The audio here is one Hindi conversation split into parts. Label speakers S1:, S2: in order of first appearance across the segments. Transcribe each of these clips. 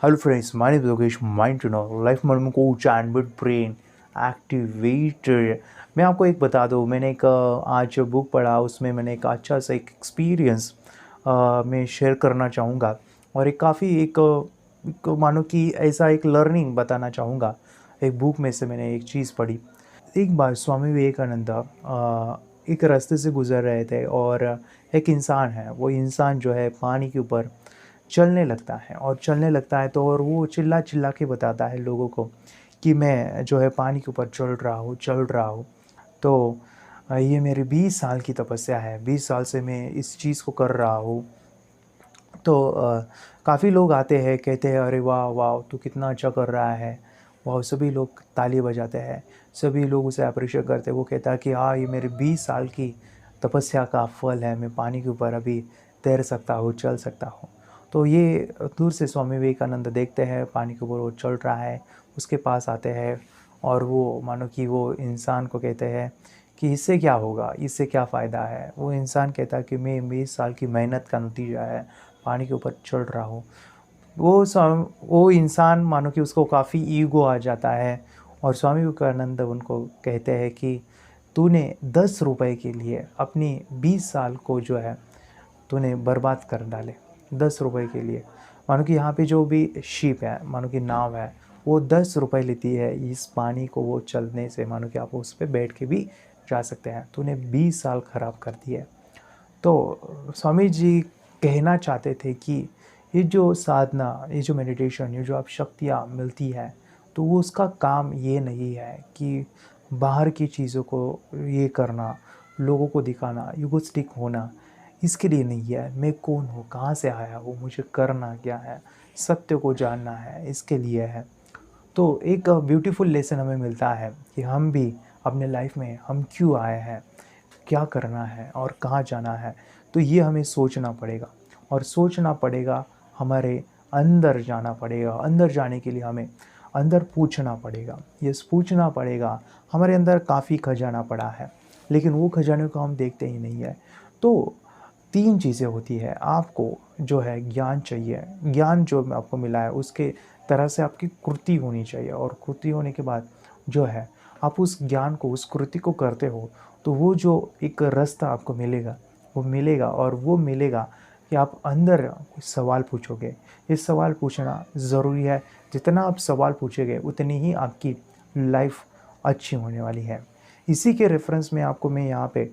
S1: Hello friends, my name is Yogesh, Mind to Know, life में coach and with brain activated. मैं आपको एक बता दूँ, मैंने एक आज बुक पढ़ा, उसमें मैंने एक अच्छा सा एक एक्सपीरियंस मैं शेयर करना चाहूँगा और एक काफ़ी एक मानो कि ऐसा एक लर्निंग बताना चाहूँगा। एक बुक में से मैंने एक चीज़ पढ़ी। एक बार स्वामी विवेकानंद एक रास्ते से गुज़र रहे थे और एक इंसान है, वो इंसान जो है पानी के ऊपर चलने लगता है और चलने लगता है तो और वो चिल्ला चिल्ला के बताता है लोगों को कि मैं जो है पानी के ऊपर चल रहा हूँ। तो ये मेरी 20 साल की तपस्या है, 20 साल से मैं इस चीज़ को कर रहा हूँ। तो काफ़ी लोग आते हैं, कहते हैं अरे वाह वाह तू कितना अच्छा कर रहा है, वाह। सभी लोग ताली बजाते हैं, सभी लोग उसे अप्रिशिएट करते हैं। वो कहता है कि हाँ, ये मेरे 20 साल की तपस्या का फल है, मैं पानी के ऊपर अभी तैर सकता हूँ, चल सकता हूँ। तो ये दूर से स्वामी विवेकानंद देखते हैं, पानी के ऊपर वो चल रहा है, उसके पास आते हैं और वो मानो कि वो इंसान को कहते हैं कि इससे क्या होगा, इससे क्या फ़ायदा है। वो इंसान कहता है कि मैं 20 साल की मेहनत का नतीजा है, पानी के ऊपर चल रहा हूँ। वो इंसान मानो कि उसको काफ़ी ईगो आ जाता है और स्वामी विवेकानंद उनको कहते हैं कि तूने 10 रुपए के लिए अपनी 20 साल को जो है तूने बर्बाद कर डाले। 10 रुपए के लिए मानो कि यहाँ पे जो भी शिप है, मानो कि नाव है, वो 10 रुपए लेती है इस पानी को वो चलने से। मानो कि आप उस पर बैठ के भी जा सकते हैं, तूने 20 साल ख़राब कर दिए। तो स्वामी जी कहना चाहते थे कि ये जो साधना, ये जो मेडिटेशन, ये जो आप शक्तियाँ मिलती है, तो वो उसका काम ये नहीं है कि बाहर की चीज़ों को ये करना, लोगों को दिखाना, ईगोइस्टिक होना, इसके लिए नहीं है। मैं कौन हूँ, कहाँ से आया हूँ, मुझे करना क्या है, सत्य को जानना है, इसके लिए है। तो एक ब्यूटीफुल लेसन हमें मिलता है कि हम भी अपने लाइफ में हम क्यों आए हैं, क्या करना है और कहाँ जाना है। तो ये हमें सोचना पड़ेगा और सोचना पड़ेगा, हमारे अंदर जाना पड़ेगा। अंदर जाने के लिए हमें अंदर पूछना पड़ेगा, ये पूछना पड़ेगा। हमारे अंदर काफ़ी खजाना पड़ा है, लेकिन वो खजाने को हम देखते ही नहीं है। तो 3 चीज़ें होती है, आपको जो है ज्ञान चाहिए, ज्ञान जो आपको मिला है उसके तरह से आपकी कृति होनी चाहिए और कृति होने के बाद जो है आप उस ज्ञान को, उस कृति को करते हो, तो वो जो एक रास्ता आपको मिलेगा, वो मिलेगा और वो मिलेगा कि आप अंदर सवाल पूछोगे। ये सवाल पूछना ज़रूरी है। जितना आप सवाल पूछोगे उतनी ही आपकी लाइफ अच्छी होने वाली है। इसी के रेफरेंस में आपको मैं यहाँ पे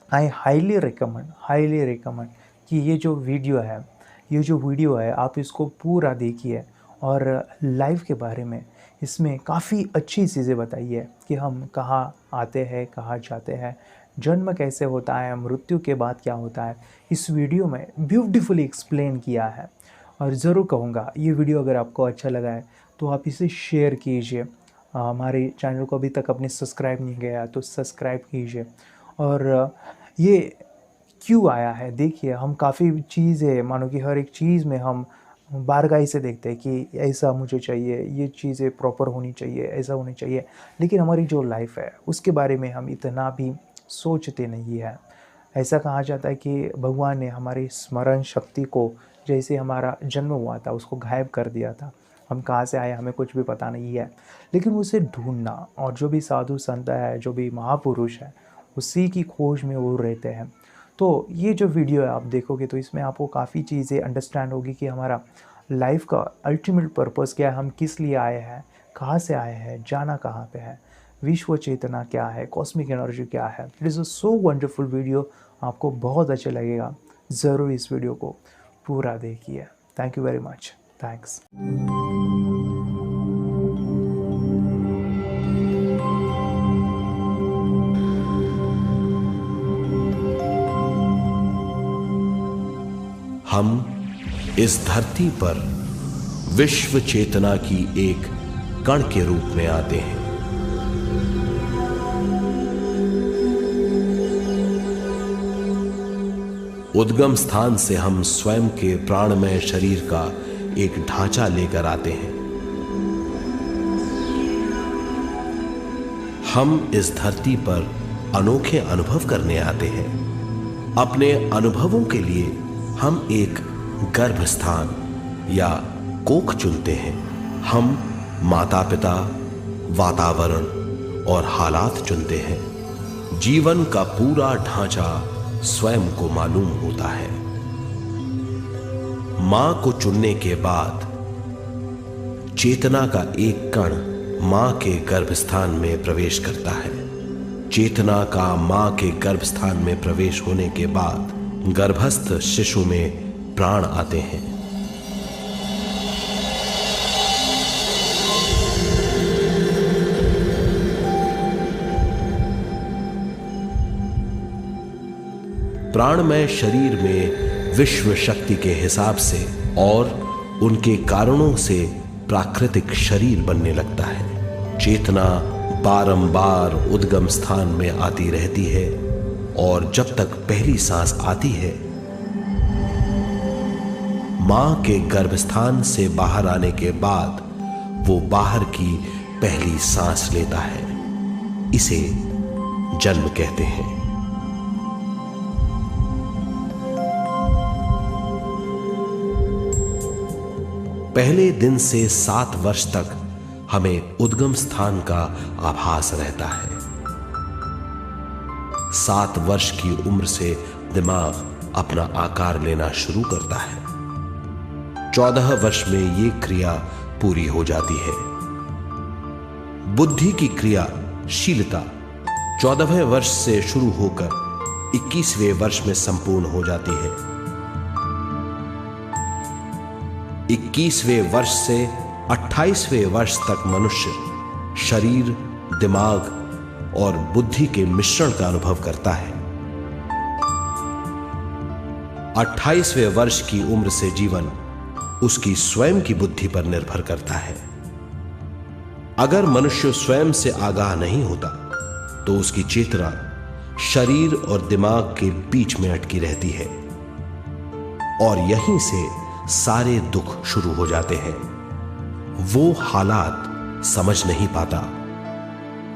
S1: आई हाईली रिकमेंड कि ये जो वीडियो है आप इसको पूरा देखिए और लाइफ के बारे में इसमें काफ़ी अच्छी चीज़ें बताई है कि हम कहाँ आते हैं, कहाँ जाते हैं, जन्म कैसे होता है, मृत्यु के बाद क्या होता है। इस वीडियो में ब्यूटीफुली एक्सप्लेन किया है और ज़रूर कहूँगा ये वीडियो अगर आपको अच्छा लगा है तो आप इसे शेयर कीजिए। हमारे चैनल को अभी तक आपने सब्सक्राइब नहीं किया तो सब्सक्राइब कीजिए। और ये क्यों आया है, देखिए हम काफ़ी चीज़ें, मानो कि हर एक चीज़ में हम बारगाई से देखते हैं कि ऐसा मुझे चाहिए, ये चीज़ें प्रॉपर होनी चाहिए, ऐसा होनी चाहिए। लेकिन हमारी जो लाइफ है उसके बारे में हम इतना भी सोचते नहीं है। ऐसा कहा जाता है कि भगवान ने हमारी स्मरण शक्ति को, जैसे हमारा जन्म हुआ था उसको गायब कर दिया था। हम कहाँ से आए हमें कुछ भी पता नहीं है, लेकिन उसे ढूंढना, और जो भी साधु संत है, जो भी महापुरुष है, उसी की खोज में वो रहते हैं। तो ये जो वीडियो है आप देखोगे तो इसमें आपको काफ़ी चीज़ें अंडरस्टैंड होगी कि हमारा लाइफ का अल्टीमेट पर्पस क्या है, हम किस लिए आए हैं, कहाँ से आए हैं, जाना कहाँ पे है, विश्व चेतना क्या है, कॉस्मिक एनर्जी क्या है। It is a so wonderful video, आपको बहुत अच्छा लगेगा। ज़रूर इस वीडियो को पूरा देखिए। Thank you very much, thanks.
S2: हम इस धरती पर विश्व चेतना की एक कण के रूप में आते हैं। उद्गम स्थान से हम स्वयं के प्राणमय शरीर का एक ढांचा लेकर आते हैं। हम इस धरती पर अनोखे अनुभव करने आते हैं। अपने अनुभवों के लिए हम एक गर्भस्थान या कोख चुनते हैं, हम माता पिता, वातावरण और हालात चुनते हैं। जीवन का पूरा ढांचा स्वयं को मालूम होता है। मां को चुनने के बाद चेतना का एक कण मां के गर्भस्थान में प्रवेश करता है। चेतना का मां के गर्भस्थान में प्रवेश होने के बाद गर्भस्थ शिशु में प्राण आते हैं। प्राणमय शरीर में विश्व शक्ति के हिसाब से और उनके कारणों से प्राकृतिक शरीर बनने लगता है। चेतना बारंबार उद्गम स्थान में आती रहती है और जब तक पहली सांस आती है, मां के गर्भस्थान से बाहर आने के बाद वो बाहर की पहली सांस लेता है। इसे जन्म कहते हैं। पहले दिन से 7 वर्ष तक हमें उद्गम स्थान का आभास रहता है। 7 वर्ष की उम्र से दिमाग अपना आकार लेना शुरू करता है। 14 वर्ष में यह क्रिया पूरी हो जाती है। बुद्धि की क्रियाशीलता 14वें वर्ष से शुरू होकर 21वें वर्ष में संपूर्ण हो जाती है। 21वें वर्ष से 28वें वर्ष तक मनुष्य शरीर, दिमाग और बुद्धि के मिश्रण का अनुभव करता है। 28वें वर्ष की उम्र से जीवन उसकी स्वयं की बुद्धि पर निर्भर करता है। अगर मनुष्य स्वयं से आगाह नहीं होता तो उसकी चेतना शरीर और दिमाग के बीच में अटकी रहती है और यहीं से सारे दुख शुरू हो जाते हैं। वो हालात समझ नहीं पाता,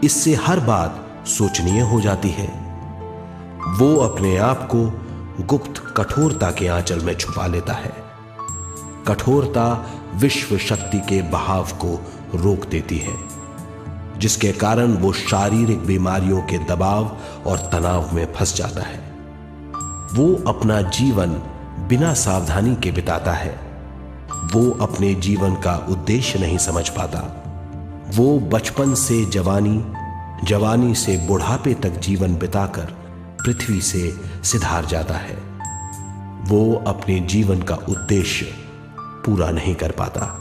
S2: इससे हर बात सोचनीय हो जाती है। वो अपने आप को गुप्त कठोरता के आंचल में छुपा लेता है। कठोरता विश्व शक्ति के बहाव को रोक देती है, जिसके कारण वो शारीरिक बीमारियों के दबाव और तनाव में फंस जाता है। वो अपना जीवन बिना सावधानी के बिताता है। वो अपने जीवन का उद्देश्य नहीं समझ पाता। वो बचपन से जवानी, जवानी से बुढ़ापे तक जीवन बिताकर पृथ्वी से सिधार जाता है। वो अपने जीवन का उद्देश्य पूरा नहीं कर पाता।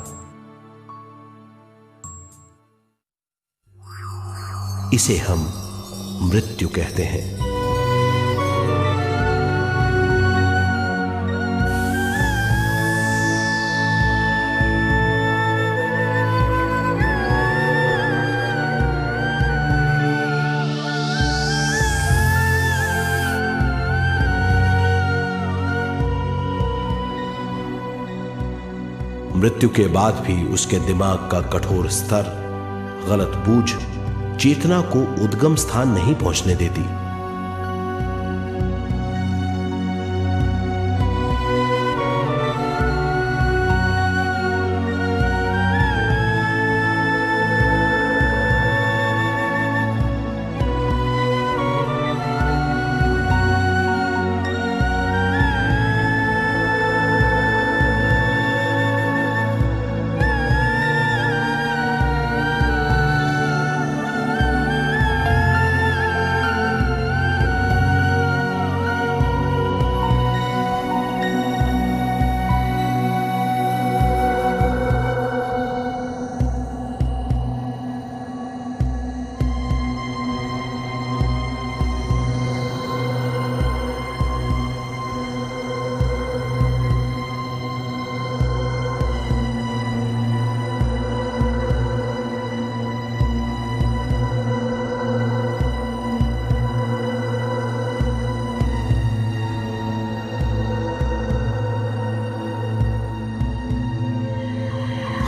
S2: इसे हम मृत्यु कहते हैं। मृत्यु के बाद भी उसके दिमाग का कठोर स्तर, गलत बूझ चेतना को उद्गम स्थान नहीं पहुंचने देती।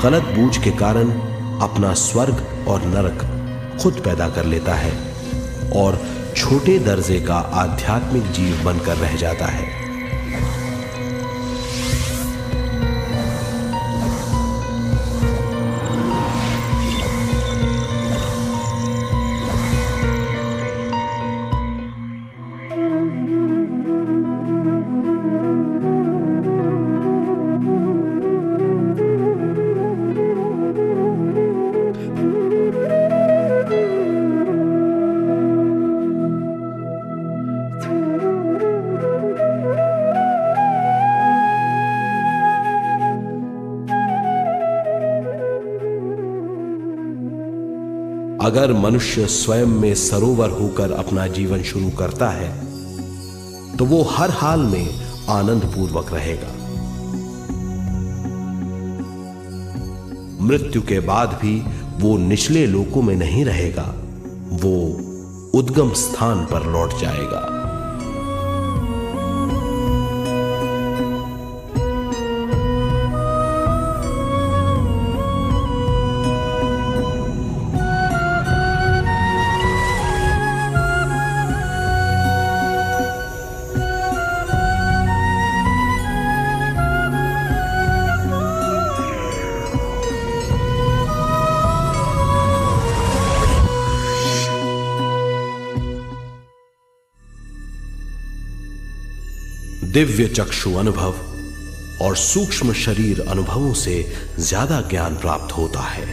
S2: गलत बूझ के कारण अपना स्वर्ग और नरक खुद पैदा कर लेता है और छोटे दर्जे का आध्यात्मिक जीव बनकर रह जाता है। अगर मनुष्य स्वयं में सरोवर होकर अपना जीवन शुरू करता है तो वो हर हाल में आनंद पूर्वक रहेगा। मृत्यु के बाद भी वो निचले लोकों में नहीं रहेगा, वो उद्गम स्थान पर लौट जाएगा। दिव्य चक्षु अनुभव और सूक्ष्म शरीर अनुभवों से ज्यादा ज्ञान प्राप्त होता है।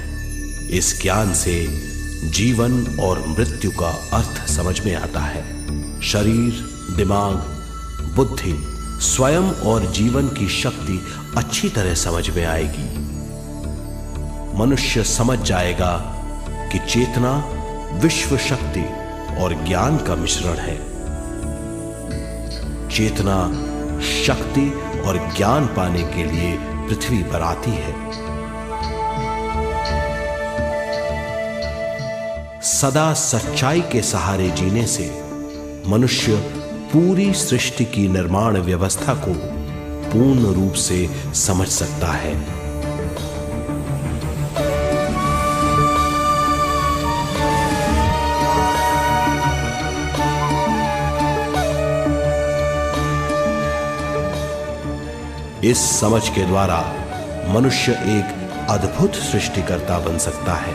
S2: इस ज्ञान से जीवन और मृत्यु का अर्थ समझ में आता है। शरीर, दिमाग, बुद्धि, स्वयं और जीवन की शक्ति अच्छी तरह समझ में आएगी। मनुष्य समझ जाएगा कि चेतना विश्व शक्ति और ज्ञान का मिश्रण है। चेतना शक्ति और ज्ञान पाने के लिए पृथ्वी पर आती है। सदा सच्चाई के सहारे जीने से मनुष्य पूरी सृष्टि की निर्माण व्यवस्था को पूर्ण रूप से समझ सकता है। इस समझ के द्वारा मनुष्य एक अद्भुत सृष्टिकर्ता बन सकता है।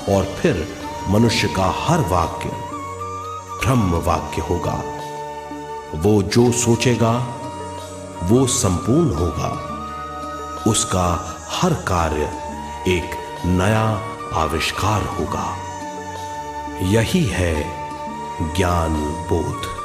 S2: और फिर मनुष्य का हर वाक्य ब्रह्म वाक्य होगा। वो जो सोचेगा वो संपूर्ण होगा। उसका हर कार्य एक नया आविष्कार होगा। यही है ज्ञान बोध।